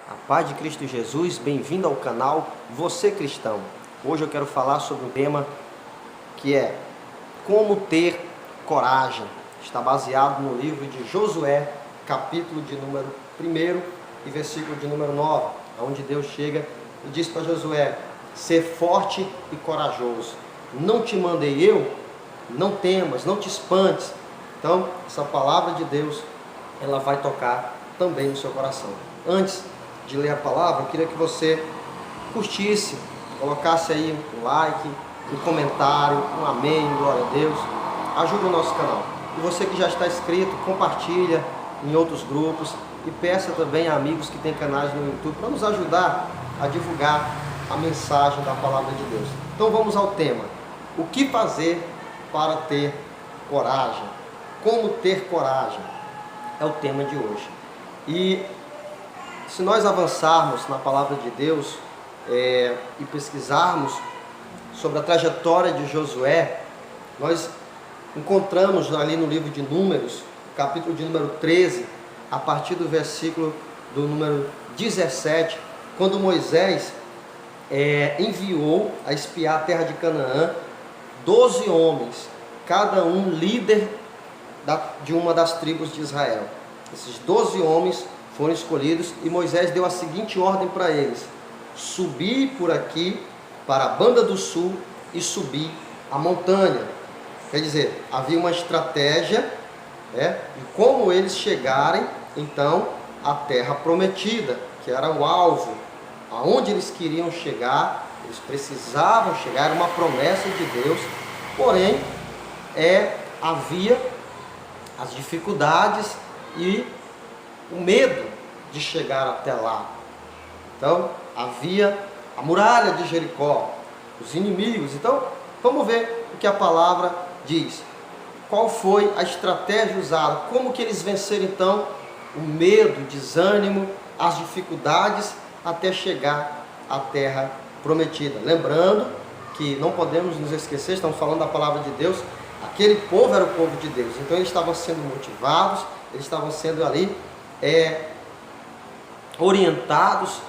A paz de Cristo Jesus, bem-vindo ao canal Você Cristão. Hoje eu quero falar sobre um tema que é como ter coragem. Está baseado no livro de Josué, capítulo de número 1 e versículo de número 9, onde Deus chega e diz para Josué: ser forte e corajoso. Não te mandei eu? Não temas, não te espantes. Então, essa palavra de Deus, ela vai tocar também no seu coração. Antes de ler a palavra, eu queria que você curtisse, colocasse aí um like, um comentário, um amém, glória a Deus. Ajude o nosso canal. E você que já está inscrito, compartilha em outros grupos e peça também a amigos que têm canais no YouTube para nos ajudar a divulgar a mensagem da palavra de Deus. Então vamos ao tema. O que fazer para ter coragem? Como ter coragem? É o tema de hoje. E se nós avançarmos na palavra de Deus e pesquisarmos sobre a trajetória de Josué, nós encontramos ali no livro de Números, capítulo de número 13, a partir do versículo do número 17, quando Moisés enviou a espiar a terra de Canaã 12 homens, cada um líder de uma das tribos de Israel. Esses 12 homens foram escolhidos e Moisés deu a seguinte ordem para eles: subir por aqui para a banda do sul e subir a montanha. Quer dizer, havia uma estratégia de como eles chegarem então à terra prometida, que era o alvo, aonde eles queriam chegar. Eles precisavam chegar, era uma promessa de Deus, porém havia as dificuldades e o medo de chegar até lá. Então havia a muralha de Jericó, os inimigos. Então vamos ver o que a palavra diz. Qual foi a estratégia usada? Como que eles venceram então o medo, o desânimo, as dificuldades até chegar à terra prometida? Lembrando que não podemos nos esquecer, estamos falando da palavra de Deus. Aquele povo era o povo de Deus, então eles estavam sendo motivados, eles estavam sendo ali orientados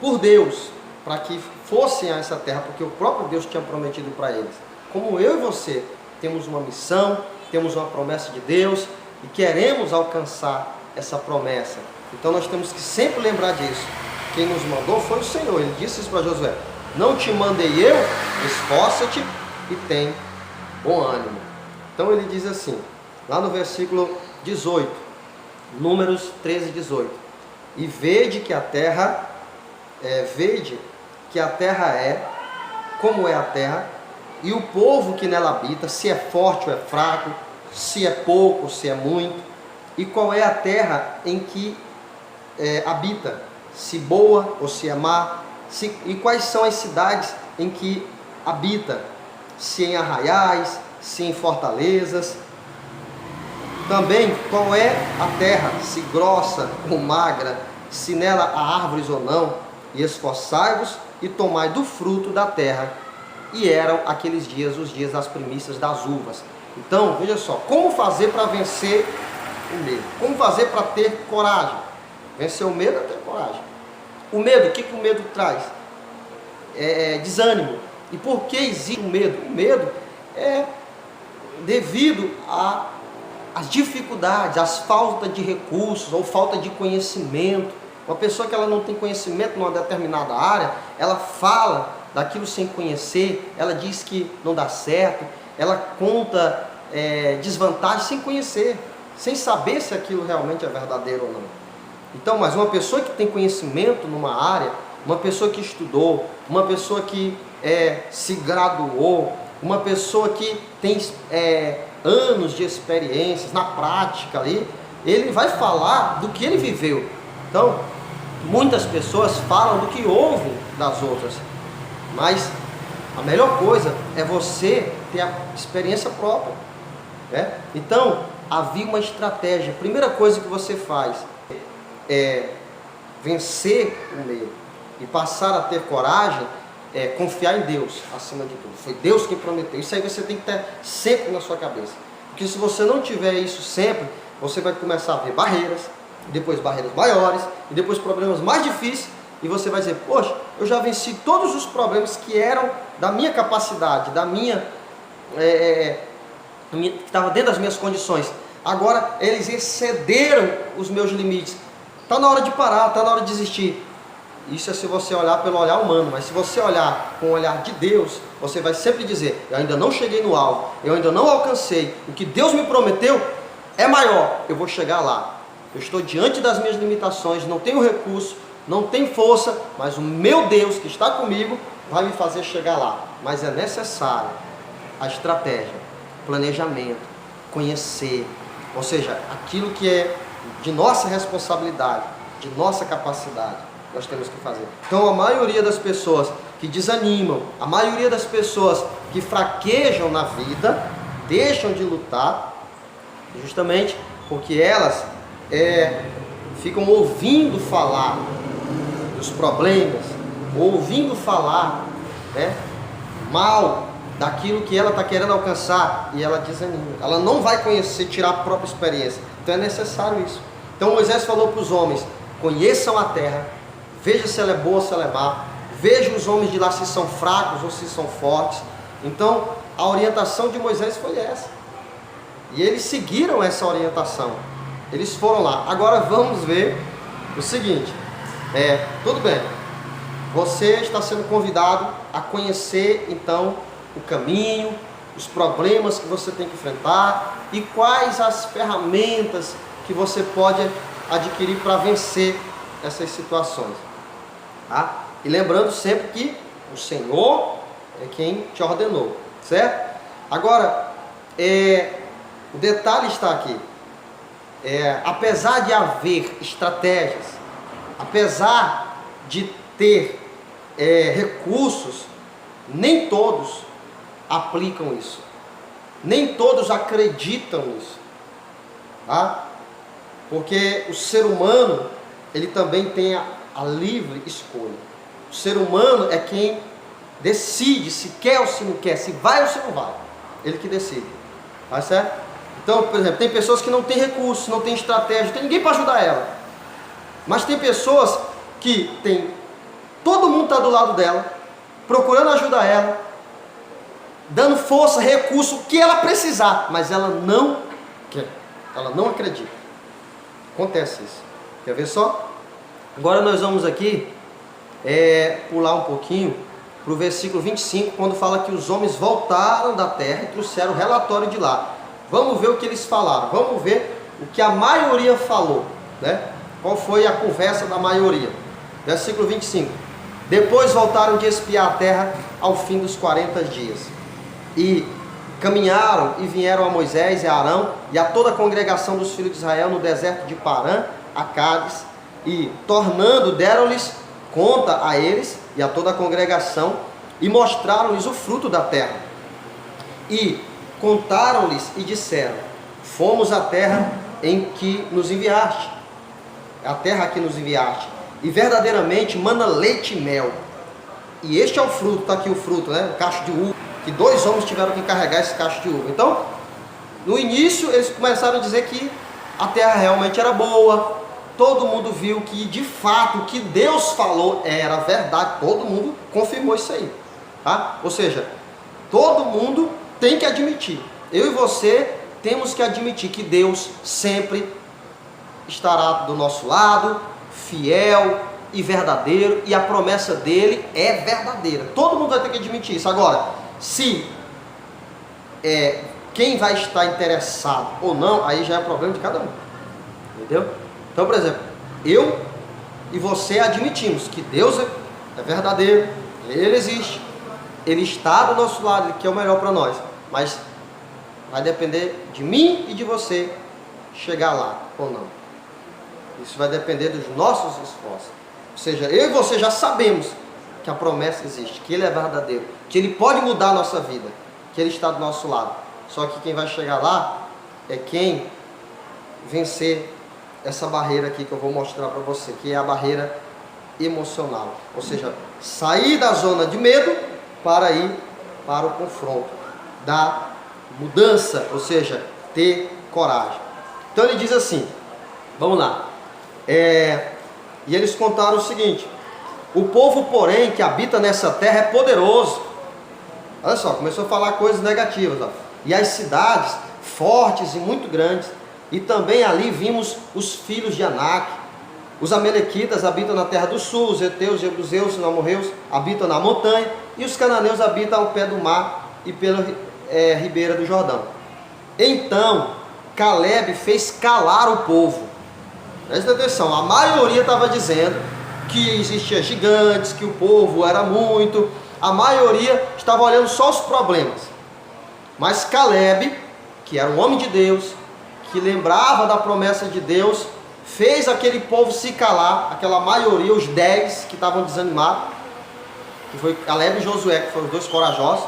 por Deus para que fossem a essa terra, porque o próprio Deus tinha prometido para eles. Como eu e você temos uma missão, temos uma promessa de Deus e queremos alcançar essa promessa, então nós temos que sempre lembrar disso. Quem nos mandou foi o Senhor. Ele disse isso para Josué: não te mandei eu, esforça-te e tem bom ânimo. Então ele diz assim, lá no versículo 18, Números 13, 18: e vede que a terra é como é a terra, e o povo que nela habita, se é forte ou é fraco, se é pouco ou se é muito, e qual é a terra em que habita, se boa ou se é má, e quais são as cidades em que habita, se em arraiais, se em fortalezas. Também qual é a terra, se grossa ou magra, se nela há árvores ou não, e esforçai-vos e tomai do fruto da terra. E eram aqueles dias os dias das primícias das uvas. Então, veja só, como fazer para vencer o medo? Como fazer para ter coragem? Vencer o medo é ter coragem. O medo, o que o medo traz? Desânimo. E por que existe o medo? O medo é devido às dificuldades, às faltas de recursos ou falta de conhecimento. Uma pessoa que ela não tem conhecimento numa determinada área, ela fala daquilo sem conhecer, ela diz que não dá certo, ela conta desvantagens sem conhecer, sem saber se aquilo realmente é verdadeiro ou não. Então, mas uma pessoa que tem conhecimento numa área, uma pessoa que estudou, uma pessoa que se graduou, uma pessoa que tem anos de experiências na prática ali, ele vai falar do que ele viveu. Então, muitas pessoas falam do que ouvem das outras, mas a melhor coisa é você ter a experiência própria. Então, havia uma estratégia. A primeira coisa que você faz é vencer o medo e passar a ter coragem, confiar em Deus acima de tudo. Foi Deus quem prometeu. Isso aí você tem que ter sempre na sua cabeça. Porque se você não tiver isso sempre, você vai começar a ver barreiras, e depois barreiras maiores, e depois problemas mais difíceis, e você vai dizer, poxa, eu já venci todos os problemas que eram da minha capacidade, que estava dentro das minhas condições. Agora eles excederam os meus limites. Está na hora de parar, está na hora de desistir. Isso é se você olhar pelo olhar humano, mas se você olhar com o olhar de Deus, você vai sempre dizer, eu ainda não cheguei no alvo, eu ainda não alcancei, o que Deus me prometeu é maior, eu vou chegar lá. Eu estou diante das minhas limitações, não tenho recurso, não tenho força, mas o meu Deus que está comigo vai me fazer chegar lá. Mas é necessário a estratégia, planejamento, conhecer, ou seja, aquilo que é de nossa responsabilidade, de nossa capacidade, nós temos que fazer. Então a maioria das pessoas que desanimam, a maioria das pessoas que fraquejam na vida, deixam de lutar, justamente porque elas ficam ouvindo falar dos problemas, ouvindo falar, né, mal daquilo que ela está querendo alcançar, e ela desanima. Ela não vai conhecer, tirar a própria experiência. Então é necessário isso. Então Moisés falou para os homens, conheçam a terra, veja se ela é boa ou se ela é má, veja os homens de lá se são fracos ou se são fortes. Então a orientação de Moisés foi essa, e eles seguiram essa orientação, eles foram lá. Agora vamos ver o seguinte, tudo bem, você está sendo convidado a conhecer então o caminho, os problemas que você tem que enfrentar e quais as ferramentas que você pode adquirir para vencer essas situações, tá? E lembrando sempre que o Senhor é quem te ordenou, certo? Agora, o detalhe está aqui, apesar de haver estratégias, apesar de ter recursos, nem todos aplicam isso, nem todos acreditam nisso, tá? Porque o ser humano, ele também tem a livre escolha. O ser humano é quem decide se quer ou se não quer, se vai ou se não vai. Ele que decide, tá certo? Então, por exemplo, tem pessoas que não têm recursos, não têm estratégia, não tem ninguém para ajudar ela. Mas tem pessoas que todo mundo está do lado dela, procurando ajudar ela, dando força, recurso, o que ela precisar, mas ela não quer, ela não acredita. Acontece isso. Quer ver só? Agora nós vamos aqui pular um pouquinho para o versículo 25, quando fala que os homens voltaram da terra e trouxeram o relatório de lá. Vamos ver o que eles falaram, vamos ver o que a maioria falou, né? Qual foi a conversa da maioria? Versículo 25. Depois voltaram de espiar a terra ao fim dos 40 dias. E caminharam e vieram a Moisés e a Arão e a toda a congregação dos filhos de Israel no deserto de Parã, a Cádiz, e tornando, deram-lhes conta a eles e a toda a congregação, e mostraram-lhes o fruto da terra. E contaram-lhes e disseram, fomos à terra em que nos enviaste, a terra que nos enviaste, e verdadeiramente mana leite e mel. E este é o fruto, está aqui o fruto, né? O cacho de uva, que 2 homens tiveram que carregar esse cacho de uva. Então, no início, eles começaram a dizer que a terra realmente era boa, todo mundo viu que de fato o que Deus falou era verdade, todo mundo confirmou isso aí, tá? Ou seja, todo mundo tem que admitir, eu e você temos que admitir que Deus sempre estará do nosso lado, fiel e verdadeiro, e a promessa dele é verdadeira. Todo mundo vai ter que admitir isso. Agora, se quem vai estar interessado ou não, aí já é problema de cada um, entendeu? Então, por exemplo, eu e você admitimos que Deus é verdadeiro, Ele existe, Ele está do nosso lado, Ele quer o melhor para nós, mas vai depender de mim e de você chegar lá ou não. Isso vai depender dos nossos esforços. Ou seja, eu e você já sabemos que a promessa existe, que Ele é verdadeiro, que Ele pode mudar a nossa vida, que Ele está do nosso lado. Só que quem vai chegar lá é quem vencer essa barreira aqui que eu vou mostrar para você, que é a barreira emocional. Ou seja, sair da zona de medo para ir para o confronto da mudança, ou seja, ter coragem. Então ele diz assim, vamos lá, E eles contaram o seguinte: o povo, porém, que habita nessa terra é poderoso. Olha só, começou a falar coisas negativas, ó. E as cidades fortes e muito grandes. E também ali vimos os filhos de Anak. Os amalequitas habitam na terra do sul, os heteus, jebuseus, os amorreus habitam na montanha, e os cananeus habitam ao pé do mar e pela ribeira do Jordão. Então Caleb fez calar o povo. Presta atenção, a maioria estava dizendo que existia gigantes, que o povo era muito, a maioria estava olhando só os problemas. Mas Caleb, que era um homem de Deus, que lembrava da promessa de Deus, fez aquele povo se calar, aquela maioria, os 10 que estavam desanimados, que foi Caleb e Josué, que foram os dois corajosos.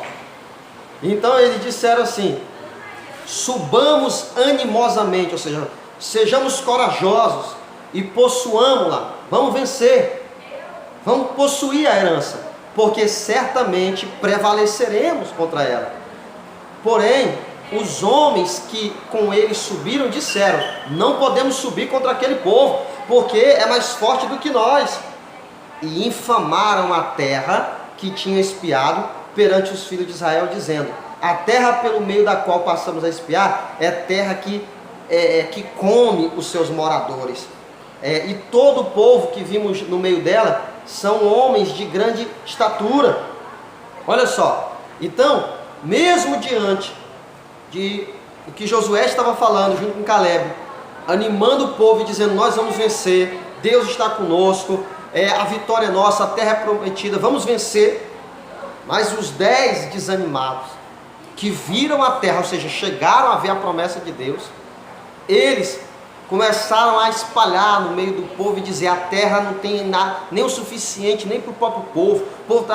Então eles disseram assim: subamos animosamente, ou seja, sejamos corajosos e possuamos-la, vamos vencer, vamos possuir a herança, porque certamente prevaleceremos contra ela. Porém, os homens que com eles subiram disseram: não podemos subir contra aquele povo, porque é mais forte do que nós. E infamaram a terra que tinha espiado perante os filhos de Israel, dizendo: a terra pelo meio da qual passamos a espiar é terra que come os seus moradores. E todo o povo que vimos no meio dela são homens de grande estatura. Olha só, então, mesmo diante de o que Josué estava falando junto com Caleb, animando o povo e dizendo: nós vamos vencer, Deus está conosco, a vitória é nossa, a terra é prometida, vamos vencer. Mas os 10 desanimados, que viram a terra, ou seja, chegaram a ver a promessa de Deus, eles começaram a espalhar no meio do povo e dizer: a terra não tem nada, nem o suficiente, nem para o próprio povo, o povo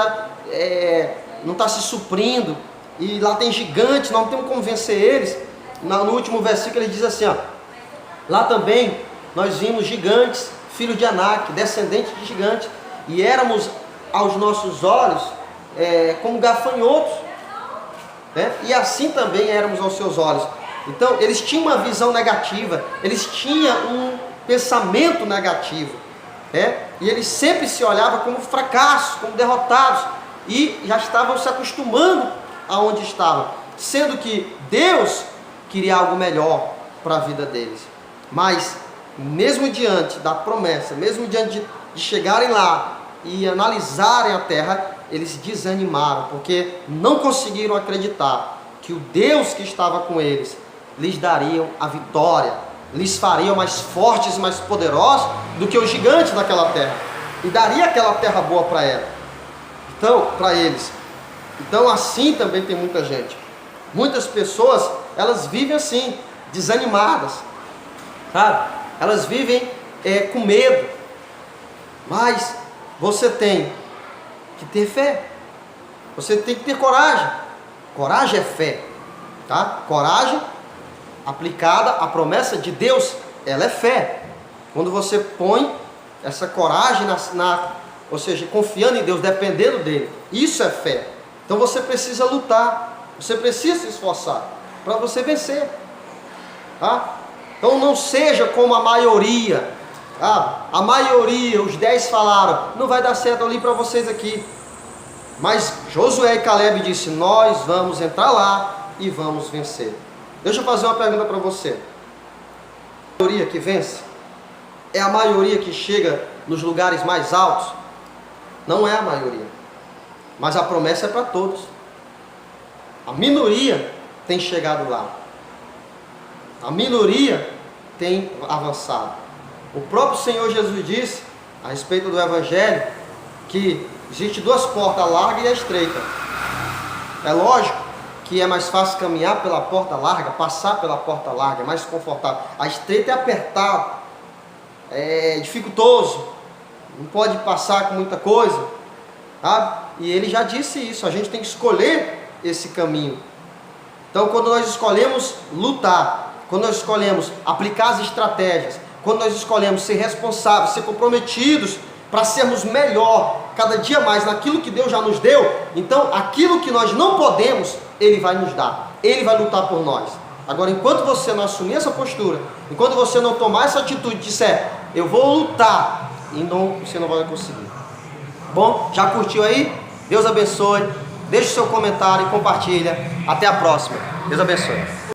não está se suprindo, e lá tem gigantes, nós não temos como vencer eles. No último versículo ele diz assim, ó: lá também nós vimos gigantes, filhos de Anak, descendentes de gigantes, e éramos aos nossos olhos como gafanhotos, né? E assim também éramos aos seus olhos. Então eles tinham uma visão negativa, eles tinham um pensamento negativo, e eles sempre se olhavam como fracassos, como derrotados, e já estavam se acostumando aonde estavam, sendo que Deus queria algo melhor para a vida deles. Mas mesmo diante da promessa, mesmo diante de chegarem lá e analisarem a terra, eles desanimaram, porque não conseguiram acreditar que o Deus que estava com eles lhes dariam a vitória, lhes fariam mais fortes e mais poderosos do que os gigantes daquela terra, e daria aquela terra boa para eles. Então assim também tem muita gente, muitas pessoas, elas vivem assim, desanimadas, sabe? Elas vivem com medo. Mas você tem que ter fé, você tem que ter coragem. Coragem é fé, tá? Coragem aplicada à promessa de Deus, ela é fé. Quando você põe essa coragem ou seja, confiando em Deus, dependendo dele, isso é fé. Então você precisa lutar, você precisa se esforçar para você vencer, tá? Então não seja como a maioria. A maioria, os 10 falaram: não vai dar certo ali para vocês aqui. Mas Josué e Caleb disse: nós vamos entrar lá e vamos vencer. Deixa eu fazer uma pergunta para você. A maioria que vence é a maioria que chega nos lugares mais altos? Não é a maioria, mas a promessa é para todos. A minoria tem chegado lá, a minoria tem avançado. O próprio Senhor Jesus disse a respeito do Evangelho que existe duas portas, a larga e a estreita. É lógico que é mais fácil caminhar pela porta larga, passar pela porta larga, é mais confortável. A estreita é apertada, é dificultoso, não pode passar com muita coisa, tá? E ele já disse isso, a gente tem que escolher esse caminho. Então quando nós escolhemos lutar, quando nós escolhemos aplicar as estratégias, quando nós escolhemos ser responsáveis, ser comprometidos para sermos melhor, cada dia mais naquilo que Deus já nos deu, então aquilo que nós não podemos, Ele vai nos dar, Ele vai lutar por nós. Agora, enquanto você não assumir essa postura, enquanto você não tomar essa atitude, disser, eu vou lutar, e não, você não vai conseguir. Bom, já curtiu aí? Deus abençoe. Deixe o seu comentário e compartilha. Até a próxima. Deus abençoe.